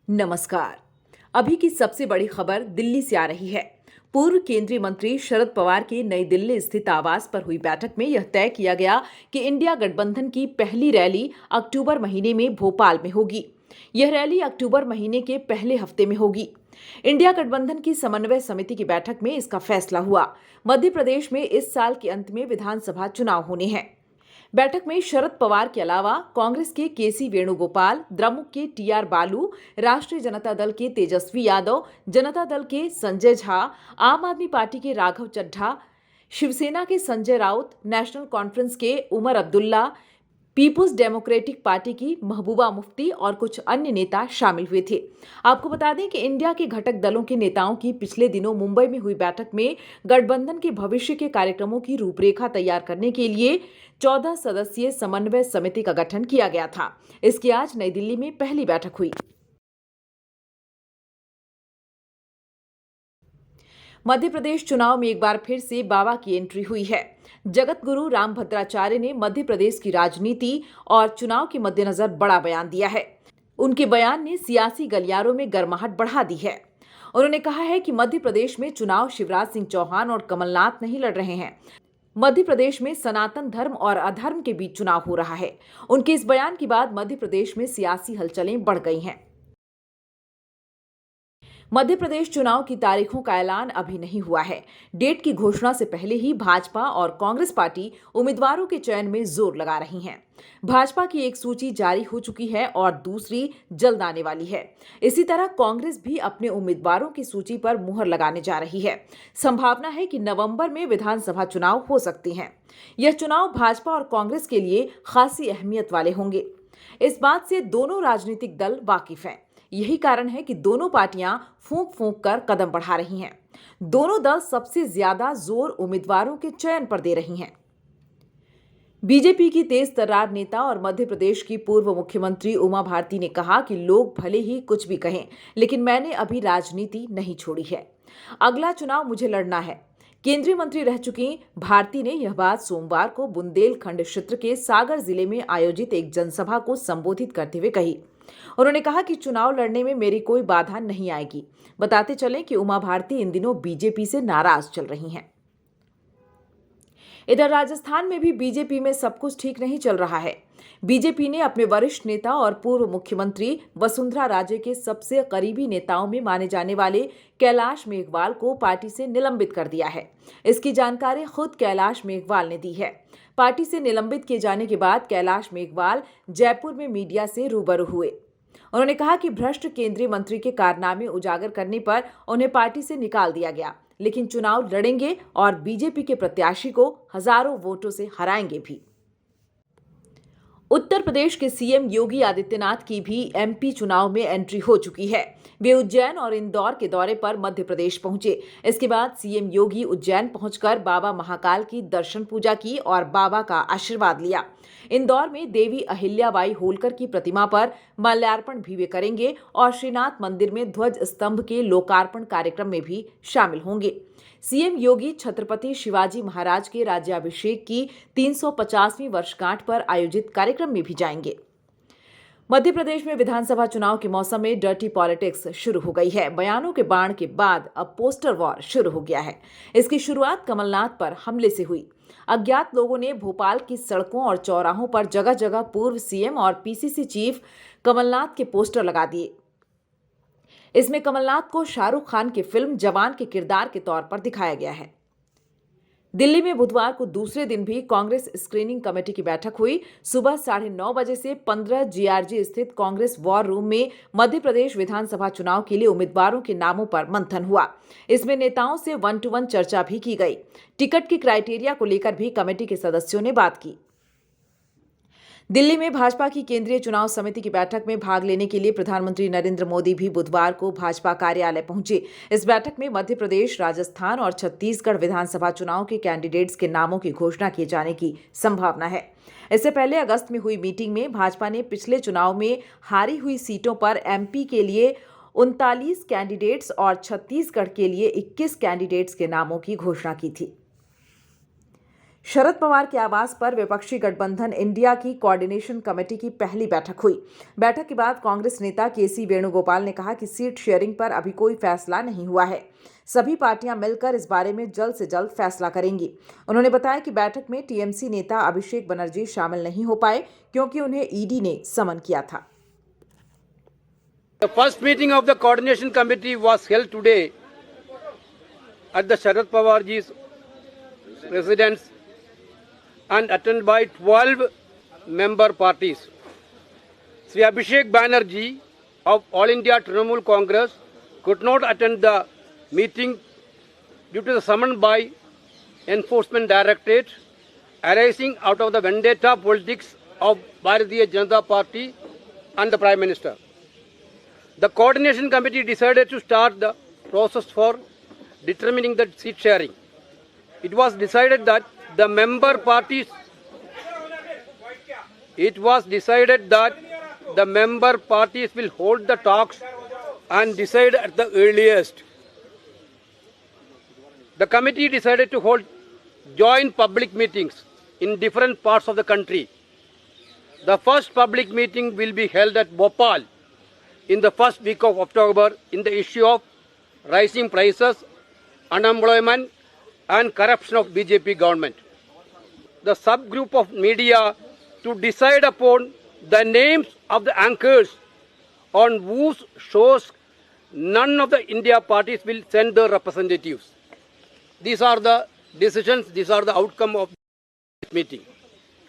नमस्कार। अभी की सबसे बड़ी खबर दिल्ली से आ रही है। पूर्व केंद्रीय मंत्री शरद पवार की नई दिल्ली स्थित आवास पर हुई बैठक में यह तय किया गया कि इंडिया गठबंधन की पहली रैली अक्टूबर महीने में भोपाल में होगी। यह रैली अक्टूबर महीने के पहले हफ्ते में होगी। इंडिया गठबंधन की समन्वय समिति की बैठक में इसका फैसला हुआ। मध्य प्रदेश में इस साल के अंत में विधानसभा चुनाव होने हैं। बैठक में शरद पवार के अलावा कांग्रेस के केसी वेणुगोपाल, द्रमुक के टीआर बालू, राष्ट्रीय जनता दल के तेजस्वी यादव, जनता दल के संजय झा, आम आदमी पार्टी के राघव चड्ढा, शिवसेना के संजय राउत, नेशनल कॉन्फ्रेंस के Omar Abdullah, peoples democratic party की महबूबा मुफ्ती और कुछ अन्य नेता शामिल हुए थे। आपको बता दें कि इंडिया के घटक दलों के नेताओं की पिछले दिनों मुंबई में हुई बैठक में गठबंधन के भविष्य के कार्यक्रमों की रूपरेखा तैयार करने के लिए 14 सदस्यीय समन्वय समिति का गठन किया गया था। इसकी आज नई दिल्ली में पहली बैठक हुई। मध्य प्रदेश चुनाव में एक बार फिर से बाबा की एंट्री हुई है। जगत गुरु रामभद्राचार्य ने मध्य प्रदेश की राजनीति और चुनाव के मद्देनजर बड़ा बयान दिया है। उनके बयान ने सियासी गलियारों में गर्माहट बढ़ा दी है। उन्होंने कहा है कि मध्य प्रदेश में चुनाव शिवराज सिंह चौहान और कमलनाथ नहीं लड़ रहे हैं। मध्य प्रदेश में सनातन धर्म और अधर्म के बीच चुनाव हो रहा है। उनके इस बयान के बाद मध्य प्रदेश में सियासी हलचलें बढ़ गई हैं। मध्य प्रदेश चुनाव की तारीखों का ऐलान अभी नहीं हुआ है। डेट की घोषणा से पहले ही भाजपा और कांग्रेस पार्टी उम्मीदवारों के चयन में जोर लगा रही हैं। भाजपा की एक सूची जारी हो चुकी है और दूसरी जल्द आने वाली है। इसी तरह कांग्रेस भी अपने उम्मीदवारों की सूची पर मुहर लगाने जा रही है। संभावना है कि नवंबर में विधानसभा चुनाव हो सकते हैं। यह चुनाव भाजपा और कांग्रेस के लिए खासी अहमियत वाले होंगे। इस बात से दोनों राजनीतिक दल वाकिफ हैं। यही कारण है कि दोनों पार्टियां फूंक फूंक कर कदम बढ़ा रही हैं। दोनों दल सबसे ज्यादा जोर उम्मीदवारों के चयन पर दे रही हैं। बीजेपी की तेज तर्रार नेता और मध्य प्रदेश की पूर्व मुख्यमंत्री उमा भारती ने कहा कि लोग भले ही कुछ भी कहें, लेकिन मैंने अभी राजनीति नहीं छोड़ी है। अगला चुनाव मुझे लड़ना है। केंद्रीय मंत्री रह चुकी भारती ने यह बात सोमवार को बुंदेलखंड क्षेत्र के सागर जिले में आयोजित एक जनसभा को संबोधित करते हुए कही। उन्होंने कहा कि चुनाव लड़ने में मेरी कोई बाधा नहीं आएगी। बताते चलें कि उमा भारती इन दिनों बीजेपी से नाराज चल रही हैं। इधर राजस्थान में भी बीजेपी में सब कुछ ठीक नहीं चल रहा है। बीजेपी ने अपने वरिष्ठ नेता और पूर्व मुख्यमंत्री वसुंधरा राजे के सबसे करीबी नेताओं में माने जाने वाले कैलाश मेघवाल को पार्टी से निलंबित कर दिया है। इसकी जानकारी खुद कैलाश मेघवाल ने दी है। पार्टी से निलंबित किए जाने के बाद कैलाश मेघवाल जयपुर में मीडिया से रूबरू हुए। उन्होंने कहा कि भ्रष्ट केंद्रीय मंत्री के कारनामे उजागर करने पर उन्हें पार्टी से निकाल दिया गया, लेकिन चुनाव लड़ेंगे और बीजेपी के प्रत्याशी को हजारों वोटों से हराएंगे भी। उत्तर प्रदेश के सीएम योगी आदित्यनाथ की भी एमपी चुनाव में एंट्री हो चुकी है। वे उज्जैन और इंदौर के दौरे पर मध्य प्रदेश पहुंचे। इसके बाद सीएम योगी उज्जैन पहुंचकर बाबा महाकाल की दर्शन पूजा की और बाबा का आशीर्वाद लिया। इंदौर में देवी अहिल्याबाई होलकर की प्रतिमा पर माल्यार्पण भी वे करेंगे और श्रीनाथ मंदिर में ध्वज स्तंभ के लोकार्पण कार्यक्रम में भी शामिल होंगे। सीएम योगी छत्रपति शिवाजी महाराज के राज्याभिषेक की 350वीं वर्षगांठ पर आयोजित कार्यक्रम में भी जाएंगे। मध्य प्रदेश में विधानसभा चुनाव के मौसम में डर्टी पॉलिटिक्स शुरू हो गई है। बयानों के बाण के बाद अब पोस्टर वॉर शुरू हो गया है। इसकी शुरुआत कमलनाथ पर हमले से हुई। अज्ञात लोगों ने भोपाल की सड़कों और चौराहों पर जगह जगह पूर्व सीएम और पीसीसी चीफ कमलनाथ के पोस्टर लगा दिए। इसमें कमलनाथ को शाहरुख खान की फिल्म जवान के किरदार के तौर पर दिखाया गया है। दिल्ली में बुधवार को दूसरे दिन भी कांग्रेस स्क्रीनिंग कमेटी की बैठक हुई। सुबह 9:30 बजे से 15 जीआरजी स्थित कांग्रेस वॉर रूम में मध्य प्रदेश विधानसभा चुनाव के लिए उम्मीदवारों के नामों पर मंथन हुआ। इसमें नेताओं से 1-to-1 चर्चा भी की गई। टिकट की क्राइटेरिया को लेकर भी कमेटी के सदस्यों ने बात की। दिल्ली में भाजपा की केंद्रीय चुनाव समिति की बैठक में भाग लेने के लिए प्रधानमंत्री नरेंद्र मोदी भी बुधवार को भाजपा कार्यालय पहुंचे। इस बैठक में मध्य प्रदेश, राजस्थान और छत्तीसगढ़ विधानसभा चुनाव के कैंडिडेट्स के नामों की घोषणा किए जाने की संभावना है। इससे पहले अगस्त में हुई मीटिंग में भाजपा ने पिछले चुनाव में हारी हुई सीटों पर एमपी के लिए 39 कैंडिडेट्स और छत्तीसगढ़ के लिए 21 कैंडिडेट्स के नामों की घोषणा की थी। शरद पवार के आवास पर विपक्षी गठबंधन इंडिया की कोऑर्डिनेशन कमेटी की पहली बैठक हुई। बैठक के बाद कांग्रेस नेता केसी वेणुगोपाल ने कहा कि सीट शेयरिंग पर अभी कोई फैसला नहीं हुआ है। सभी पार्टियां मिलकर इस बारे में जल्द से जल्द फैसला करेंगी। उन्होंने बताया कि बैठक में टीएमसी नेता अभिषेक बनर्जी शामिल नहीं हो पाए क्योंकि उन्हें ईडी ने समन किया था। The first meeting of the coordination committee was held today at the Sharad Pawarji's residence and attended by 12 member parties. Sri Abhishek Banerjee of All India Trinamool Congress could not attend the meeting due to the summon by Enforcement Directorate arising out of the vendetta politics of Bharatiya Janata Party and the Prime Minister. The coordination committee decided to start the process for determining the seat sharing. It was decided that the member parties will hold the talks and decide at the earliest. The committee decided to hold joint public meetings in different parts of the country. The first public meeting will be held at Bhopal in the first week of October in the issue of rising prices, unemployment and corruption of BJP government. The subgroup of media to decide upon the names of the anchors on whose shows none of the India parties will send their representatives. These are the decisions, these are the outcome of this meeting.